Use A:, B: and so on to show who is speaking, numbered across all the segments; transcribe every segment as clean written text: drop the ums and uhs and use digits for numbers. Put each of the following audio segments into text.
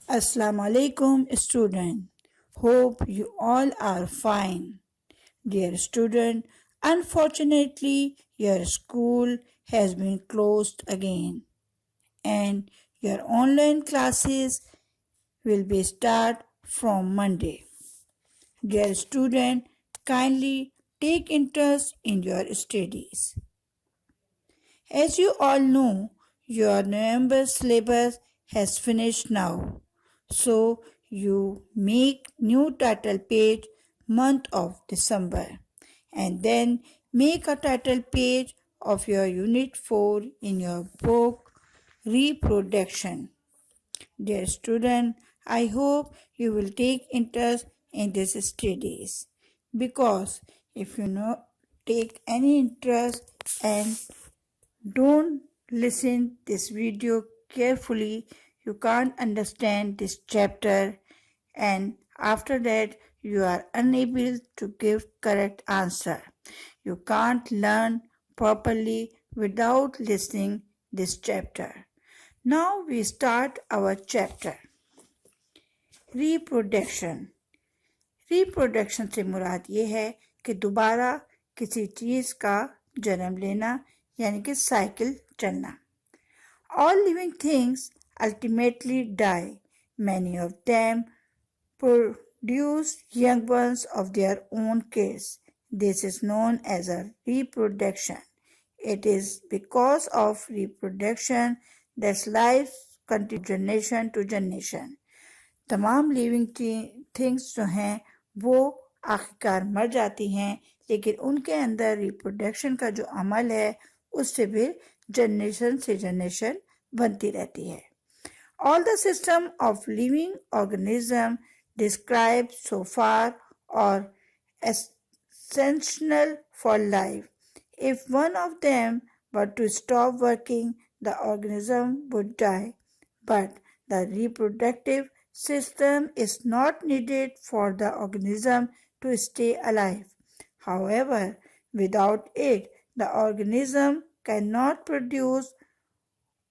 A: Assalamu alaikum student. Hope you all are fine. Dear student, unfortunately your school has been closed again and your online classes will be start from Monday. Dear student, kindly take interest in your studies. As you all know, your November syllabus has finished now. So you make new title page month of December and then make a title page of your unit 4 in your book reproduction. Dear student, I hope you will take interest in these studies because if you take any interest and don't listen this video carefully, you can't understand this chapter and after that you are unable to give correct answer. You can't learn properly without listening this chapter. Now we start our chapter. Reproduction. Reproduction से मुराद ये है कि दोबारा किसी चीज़ का जन्म लेना यानी कि साइकिल चलना. All living things ultimately die. Many of them produce young ones of their own case. This is known as a reproduction. It is because of reproduction that life continues generation to generation. तमाम living things जो हैं वो आखिरकार मर जाती हैं लेकिन उनके अंदर रिप्रोडक्शन का जो अमल है उससे फिर जनरेशन से जनरेशन बनती रहती है. All the system of living organism described so far are essential for life. If one of them were to stop working, the organism would die. But the reproductive system is not needed for the organism to stay alive. However, without it, the organism cannot produce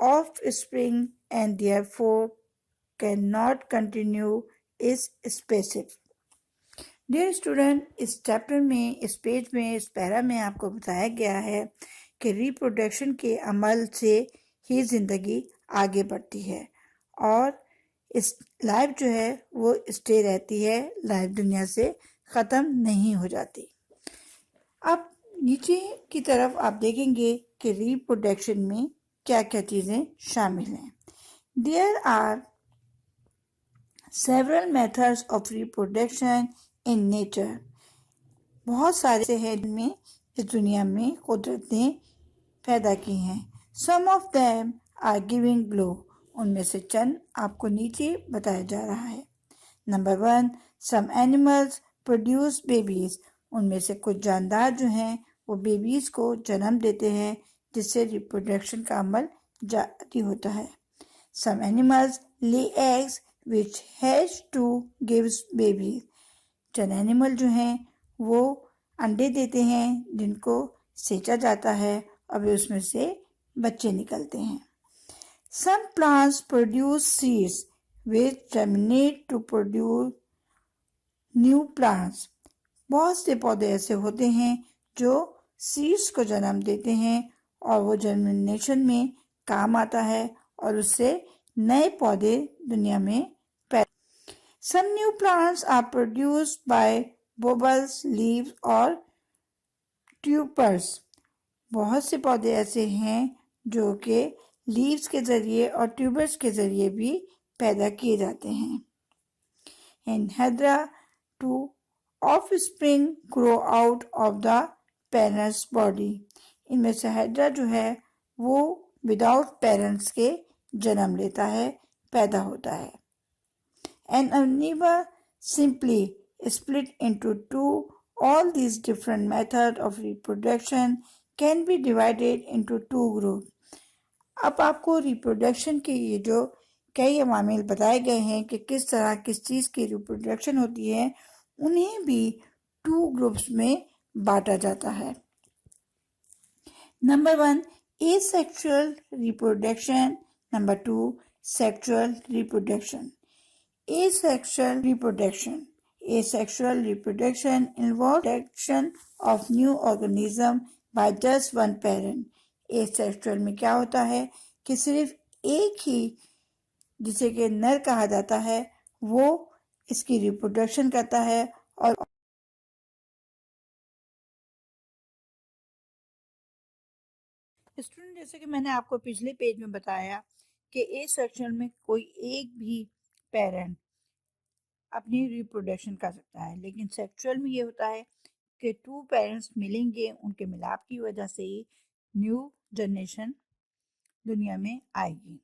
A: offspring and therefore cannot continue its species. Dear student, इस chapter में, इस page में, इस para में आपको बताया गया है कि रिप्रोडक्शन के अमल से ही ज़िंदगी आगे बढ़ती है और इस लाइफ जो है वो स्टे रहती है, लाइफ दुनिया से ख़त्म नहीं हो जाती. अब नीचे की तरफ आप देखेंगे कि रिप्रोडक्शन में क्या क्या चीज़ें शामिल हैं. There are several methods of reproduction in nature. बहुत सारे से हैं जिनमें इस दुनिया में कुदरत ने पैदा की हैं. Some of them are giving glow. उनमें से चंद आपको नीचे बताया जा रहा है. Number 1, some animals produce babies. उनमें से कुछ जानदार जो हैं वो बेबीज को जन्म देते हैं जिससे रिप्रोडक्शन का अमल जारी होता है. Some animals lay eggs which has to gives babies. चंद एनिमल जो हैं वो अंडे देते हैं जिनको सेचा जाता है और वे उसमें से बच्चे निकलते हैं. Some plants produce seeds which germinate to produce new plants. बहुत से पौधे ऐसे होते हैं जो सीड्स को जन्म देते हैं और वो जर्मिनेशन में काम आता है और उससे नए पौधे दुनिया में पैदा. Some new plants are produced by bulbs, leaves और tubers. बहुत से पौधे ऐसे हैं जो कि लीव्स के ज़रिए और ट्यूबर्स के ज़रिए भी पैदा किए जाते हैं. In hydra two offspring grow out of the parent's body. इनमें से हैदरा जो है वो विदाउट पेरेंट्स के जन्म लेता है, पैदा होता है. An amoeba simply split into two. All these different method of reproduction can be divided into 2 group. अब आपको रिप्रोडक्शन के ये जो कई अवामिल बताए गए हैं कि किस तरह किस चीज़ की रिप्रोडक्शन होती है, उन्हें भी 2 ग्रुप्स में बांटा जाता है. Number 1, asexual reproduction. Number 2, sexual reproduction. Asexual reproduction. Asexual reproduction involves production of new organism by just one parent. Asexual में क्या होता है कि सिर्फ एक ही, जिसे कि नर कहा जाता है, वो इसकी रिप्रोडक्शन करता है और स्टूडेंट, जैसे कि मैंने आपको पिछले पेज में बताया कि एसेक्सुअल में कोई एक भी पेरेंट अपनी रिप्रोडक्शन कर सकता है, लेकिन सेक्सुअल में ये होता है कि टू पेरेंट्स मिलेंगे, उनके मिलाप की वजह से ही न्यू जनरेशन दुनिया में आएगी।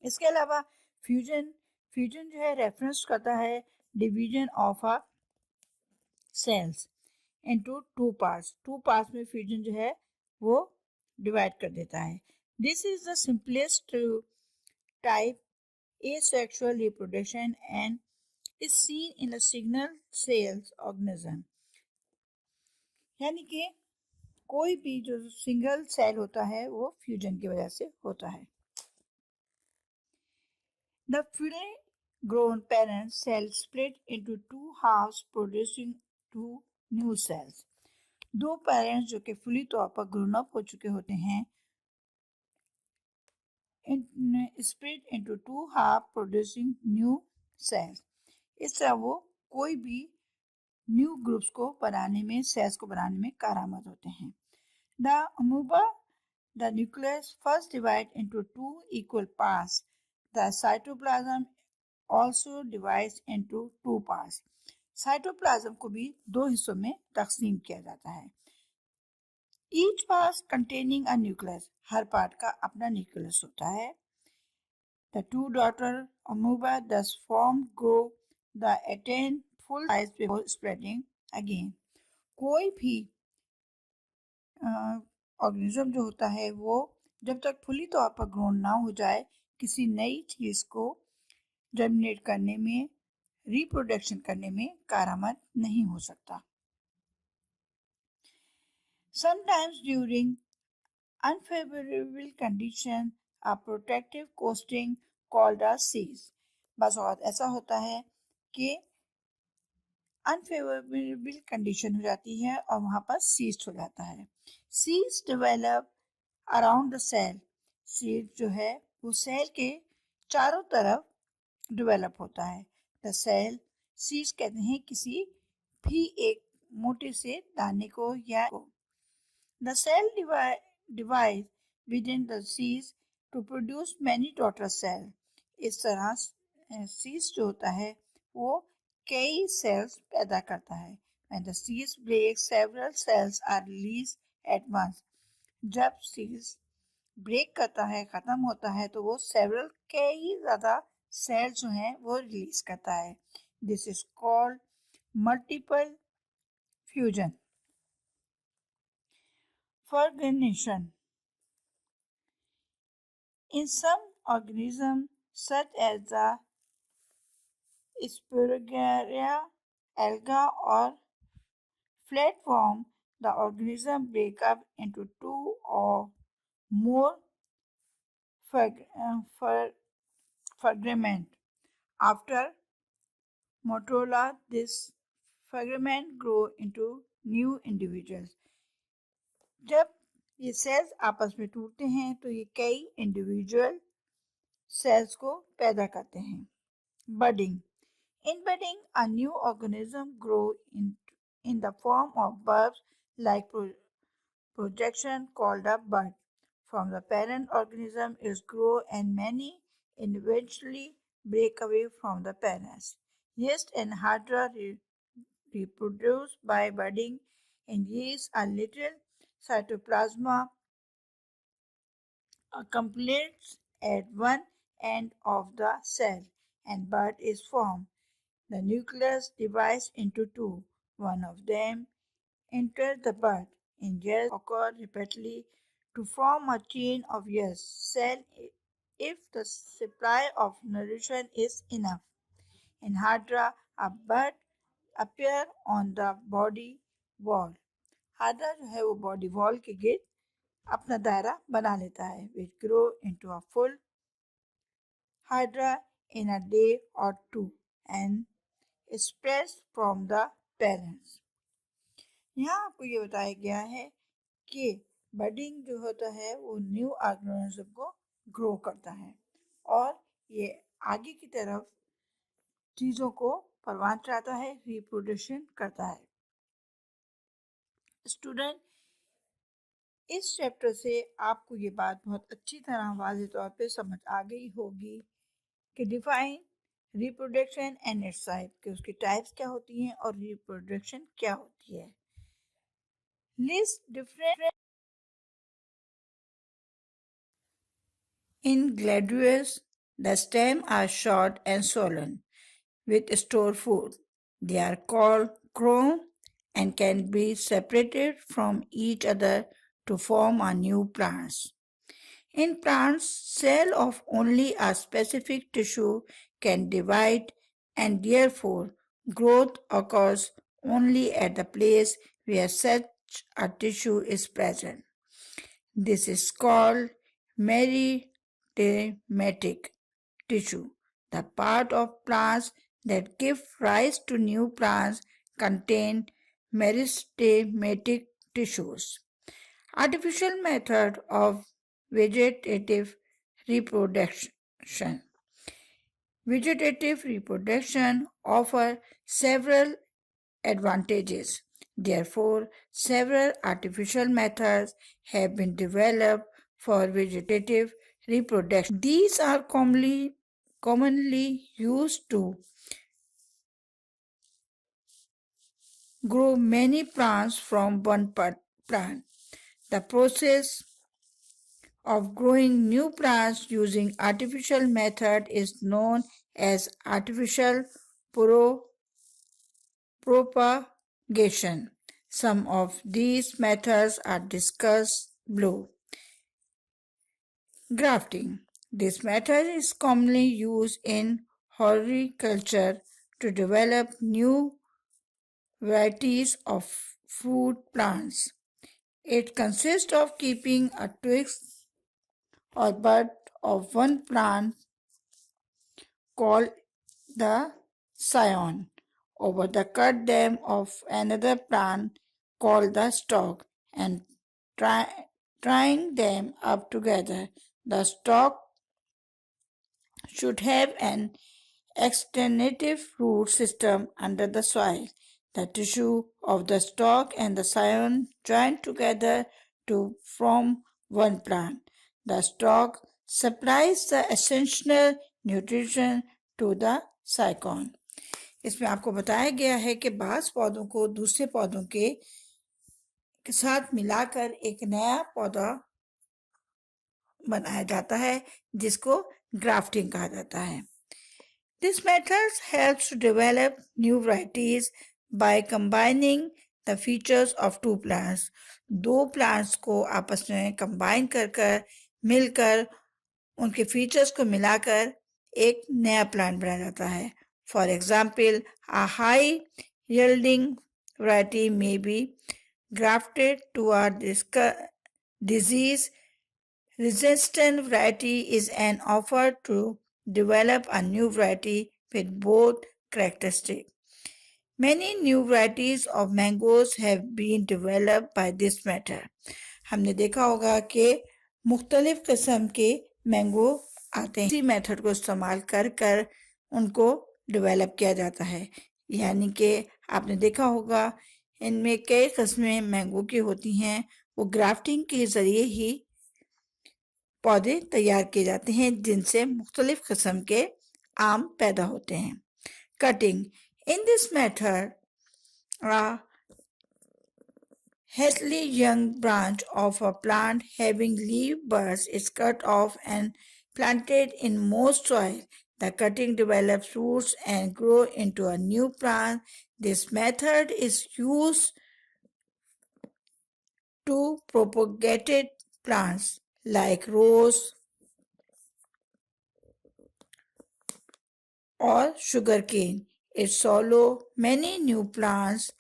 A: इसके अलावा फ्यूजन फ्यूजन जो है रेफरेंस करता है division of a cells into two parts में फ्यूजन जो है वो डिवाइड कर देता है। This is the simplest type asexual reproduction and is seen in a single cells organism, यानी कि कोई भी जो सिंगल सेल होता है वो फ्यूजन की वजह से होता है। The fully grown parent cell split into two halves producing two new cells. दो पेरेंट्स जो कि फुली तौर पर ग्रोन अप हो चुके होते हैं split into to half producing new sales. इस तरह वो कोई भी न्यू ग्रुप्स को बनाने में, सेल्स को बनाने में कारआमद होते हैं। The amoeba, the nucleus first divide into two equal parts. The cytoplasm also divides into two parts. Cytoplasm को भी दो हिस्सों में तकसीम किया जाता है। Each part containing a nucleus, हर पार्ट का अपना न्यूक्लियस होता है। The two daughter amoeba thus form grow the attain full size before spreading again. कोई भी ऑर्गेनिज्म जो होता है वो जब तक फुली तौर पर ग्रोन ना हो जाए, किसी नई चीज को जर्मिनेट करने में, रिप्रोडक्शन करने में कारआमद नहीं हो सकता। Sometimes during unfavorable condition, a protective coating called a siege. बस और ऐसा होता है कि अनफेवरेबल कंडीशन हो जाती है और वहां पर सीज हो जाता है। Cyst develop around the cell. Cyst जो है वो सेल के चारों तरफ डेवलप होता है। द सेल सीज कहते हैं किसी भी एक मोटे से दाने को या The cell divides within the seeds to produce many daughter cells. इस तरह seeds जो होता है वो कई cells पैदा करता है। When the seeds break, several cells are released at once. जब seeds break करता है, खत्म होता है, तो वो several कई ज़्यादा cells जो हैं वो release करता है। This is called multiple fusion. Fermentation. In some organisms, such as the Spiraea, alga, or flatworm, the organism break up into two or more fragments. After mitosis, this fragment grow into new individuals. जब ये sales आपस में टूटते हैं तो ये कई individual cells को पैदा करते हैं। Budding. In budding, a new organism grows in the form of bulbs like projection called a bud. From the parent organism is grow and many eventually break away from the parents. Yeast and hydra reproduce by budding. In yeast, a little cytoplasma accumulates at one end of the cell and bud is formed. The nucleus divides into two. One of them enters the bud. In yeast occur repeatedly to form a chain of yeast cell if the supply of nutrition is enough. In Hydra, a bud appear on the body wall. Hydra जो है वो body wall के गिर्द अपना दायरा बना लेता है, which grow into a full hydra in a day or two and spreads from the parents. यहाँ आपको ये बताया गया है कि बडिंग जो होता है वो न्यू ऑर्गेनिज्म को ग्रो करता है और ये आगे की तरफ चीजों को परवान चढ़ाता है, रिप्रोडक्शन करता है। स्टूडेंट, इस चैप्टर से आपको ये बात बहुत अच्छी तरह वाज़ेह तौर पे समझ आ गई होगी कि define reproduction and it's type, कि उसकी टाइप्स क्या होती हैं और रिप्रोडक्शन क्या होती है। List different in gladiolus, the stems are short and swollen with stored food. They are called chrome and can be separated from each other to form a new plants. In plants, cell of only a specific tissue can divide and therefore growth occurs only at the place where such a tissue is present. This is called meristematic tissue. The part of plants that give rise to new plants contain meristematic tissues. Artificial method of vegetative reproduction. Vegetative reproduction offers several advantages. Therefore, several artificial methods have been developed for vegetative reproduction. These are commonly used to grow many plants from one plant. The process of growing new plants using artificial method is known as artificial propagation. Some of these methods are discussed below. Grafting. This method is commonly used in horticulture to develop new varieties of fruit plants. It consists of keeping a twig or bud of one plant called the scion over the cut stem of another plant called the stalk and tying them up together. The stalk should have an external root system under the soil. The tissue of the stalk and the scion join together to form one plant. The stalk supplies the essential nutrition to the scion. इसमें आपको बताया गया है कि बाज़ पौधों को दूसरे पौधों के साथ मिलाकर एक नया पौधा बनाया जाता है जिसको ग्राफ्टिंग कहा जाता है। This method helps to develop new varieties by combining the features of two plants. दो plants को आपस में combine कर मिलकर उनके features को मिलाकर एक नया plant बनाया जाता है। For example, a high yielding variety may be grafted to a disease resistant variety is an offer to develop a new variety with both characteristics. Many new varieties of mangoes have been developed by this method. हमने देखा होगा कि मुख्तलिफ किस्म के mango आते हैं। इसी मेथड को इस्तेमाल कर उनको डेवलप किया जाता है। यानी कि आपने देखा होगा इनमें कई किस्में मैंगो की होती हैं, वो ग्राफ्टिंग के ज़रिए ही पौधे तैयार किए जाते हैं जिनसे मुख्तलिफ किस्म के आम पैदा होते हैं। Cutting in this method a healthy young branch of a plant having leaf buds is cut off and planted in moist soil. The cutting develops roots and grow into a new plant. This method is used to propagate plants like rose or sugarcane. It allows many new plants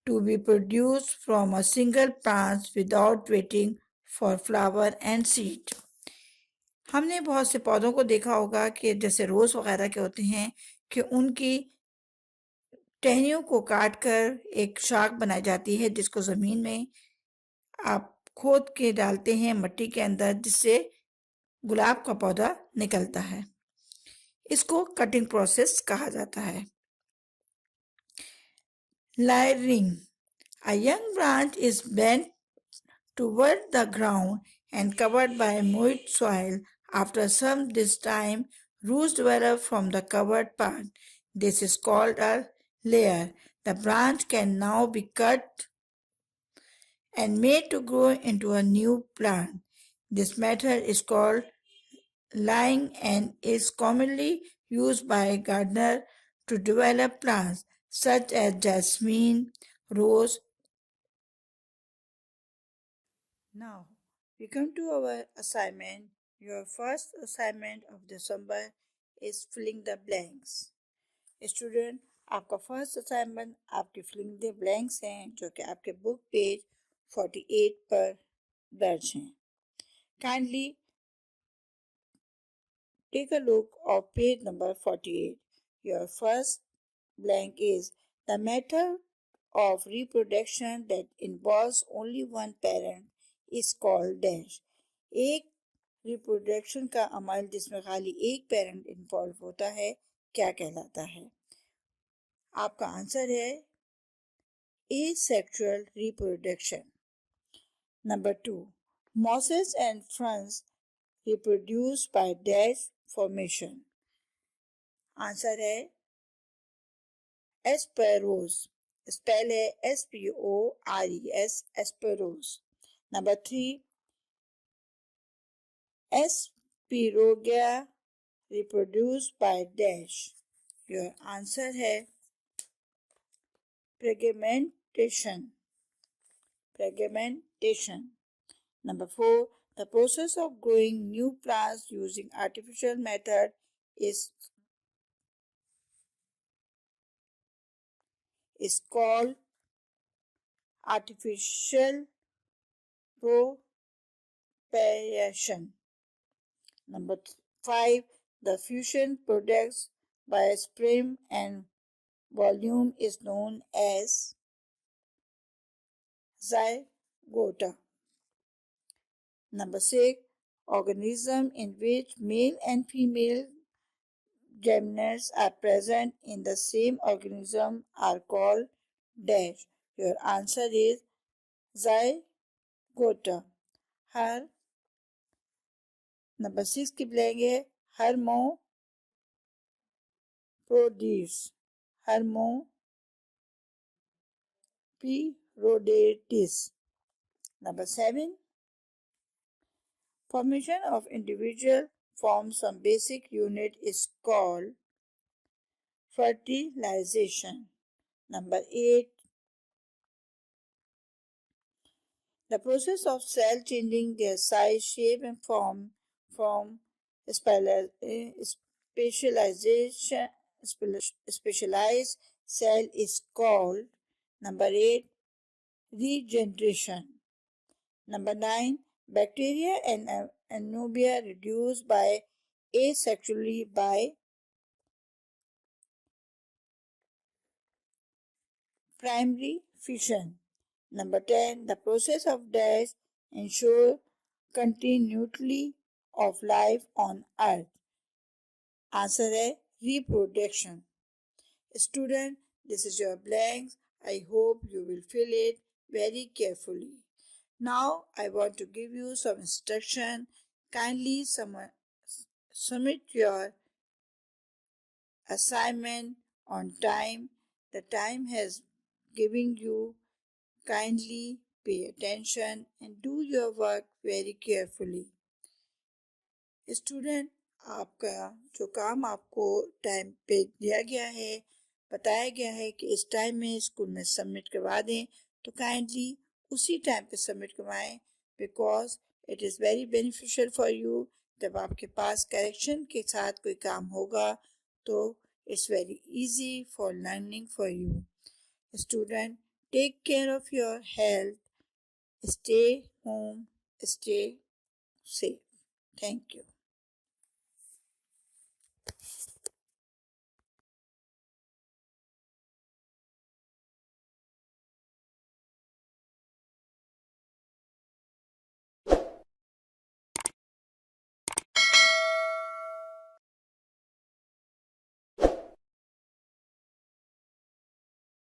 A: to be produced from a single plant without waiting for flower and seed. हमने बहुत से पौधों को देखा होगा कि जैसे रोज़ वगैरह के होते हैं कि उनकी टहनियों को काट कर एक शाख बनाई जाती है जिसको ज़मीन में आप खोद के डालते हैं मिट्टी के अंदर, जिससे गुलाब का पौधा निकलता है। इसको कटिंग प्रोसेस कहा जाता है। Layering. A young branch is bent toward the ground and covered by moist soil. After some this time, roots develop from the covered part. This is called a layer. The branch can now be cut and made to grow into a new plant. This method is called laying and is commonly used by gardeners to develop plants such as jasmine, rose. Now, we come to our assignment. Your first assignment of December is filling the blanks. Student, आपका first assignment आपके filling the blanks हैं जो कि आपके book page 48 पर दर्ज हैं. Kindly take a look of page number 48. Your first blank is the method of reproduction that involves only one parent is called dash. एक रिप्रोडक्शन का अमल जिसमें खाली एक पेरेंट इन्वॉल्व होता है क्या कहलाता है? आपका आंसर है asexual reproduction. Number 2. Mosses and ferns reproduce by dash formation. Answer है एस्पेरोस. स्पेल है SPORES, spores. Number 3. Spirogyra reproduce by dash. Your answer है fragmentation. Fragmentation. Number 4. The process of growing new plants using artificial method is called artificial propagation. Number 5. The fusion products by sperm and volume is known as zygota. Number 6. Organism in which male and female gametes are present in the same organism are called dash. Your answer is zygote. Her number 6 की बनेंगे hermaphrodites. Hermaphrodites. Number 7. Formation of individual from some basic unit is called fertilization. Number 8. The process of cell changing their size, shape and form from specialized cell is called. Number 8. Regeneration. Number 9. Bacteria and amoeba reduced by asexually by primary fission. Number 10. The process of dash ensure continuity of life on earth. Answer है reproduction. Student, this is your blanks. I hope you will fill it very carefully. Now I want to give you some instruction. Kindly submit your assignment on time. The time has given you. Kindly pay attention and do your work very carefully. Student, आपका जो काम आपको time पे दिया गया है, बताया गया है कि इस टाइम में स्कूल में सबमिट करवा दें, तो काइंडली उसी टाइम पे सबमिट करवाएं, because it is very beneficial for you. जब आपके पास करेक्शन के साथ कोई काम होगा तो it's very easy for learning for you. Student, take care of your health. Stay home, stay safe. Thank you.